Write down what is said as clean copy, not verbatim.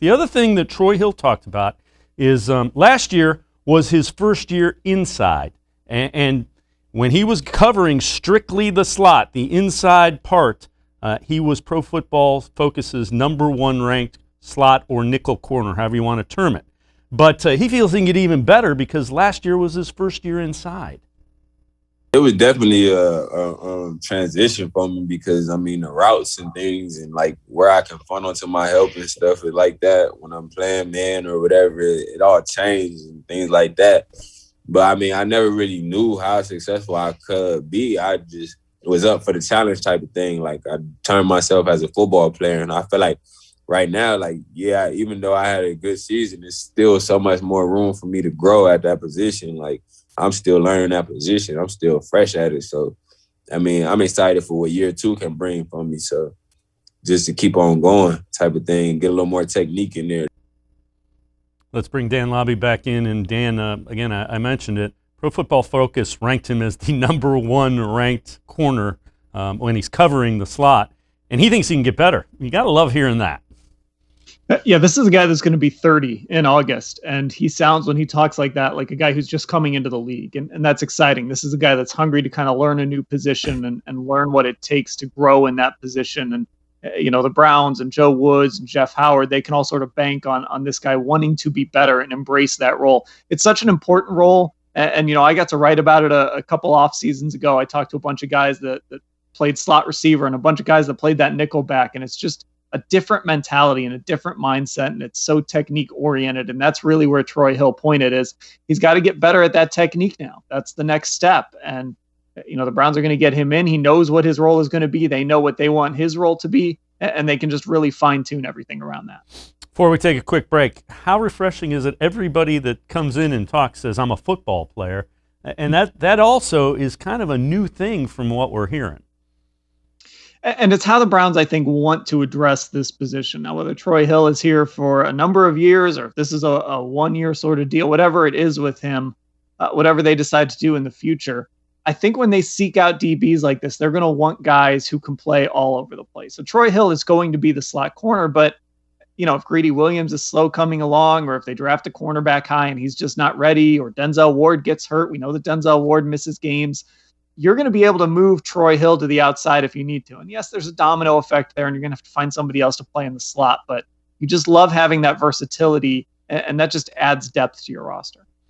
The other thing that Troy Hill talked about is last year was his first year inside. And when he was covering strictly the slot, the inside part, he was Pro Football Focus's #1 ranked slot or nickel corner, however you want to term it. But he feels he can get even better because last year was his first year inside. It was definitely a transition for me because, I mean, the routes and things and, like, where I can funnel to my help and stuff is like that when I'm playing man or whatever, it all changed and things like that. But, I mean, I never really knew how successful I could be. I just was up for the challenge type of thing. Like, I turned myself as a football player, and I feel like right now, like, yeah, even though I had a good season, there's still so much more room for me to grow at that position. Like, I'm still learning that position. I'm still fresh at it. So, I mean, I'm excited for what year 2 can bring for me. So, just to keep on going type of thing, get a little more technique in there. Let's bring Dan Labbe back in. And Dan, again, I mentioned it. Pro Football Focus ranked him as the #1 ranked corner when he's covering the slot. And he thinks he can get better. You got to love hearing that. Yeah, this is a guy that's going to be 30 in August, and he sounds, when he talks like that, like a guy who's just coming into the league, and that's exciting. This is a guy that's hungry to kind of learn a new position and learn what it takes to grow in that position. And, the Browns and Joe Woods and Jeff Howard, they can all sort of bank on this guy wanting to be better and embrace that role. It's such an important role, and I got to write about it a couple off seasons ago. I talked to a bunch of guys that played slot receiver and a bunch of guys that played that nickel back, and it's just a different mentality and a different mindset, and it's so technique oriented. And that's really where Troy Hill pointed is he's got to get better at that technique now. That's the next step. And, the Browns are going to get him in. He knows what his role is going to be. They know what they want his role to be, and they can just really fine tune everything around that. Before we take a quick break, how refreshing is it? Everybody that comes in and talks says, I'm a football player. And that also is kind of a new thing from what we're hearing. And it's how the Browns, I think, want to address this position. Now, whether Troy Hill is here for a number of years or if this is a one-year sort of deal, whatever it is with him, whatever they decide to do in the future, I think when they seek out DBs like this, they're going to want guys who can play all over the place. So Troy Hill is going to be the slot corner, but if Greedy Williams is slow coming along, or if they draft a cornerback high and he's just not ready, or Denzel Ward gets hurt, we know that Denzel Ward misses games, you're going to be able to move Troy Hill to the outside if you need to. And yes, there's a domino effect there, and you're going to have to find somebody else to play in the slot, but you just love having that versatility, and that just adds depth to your roster.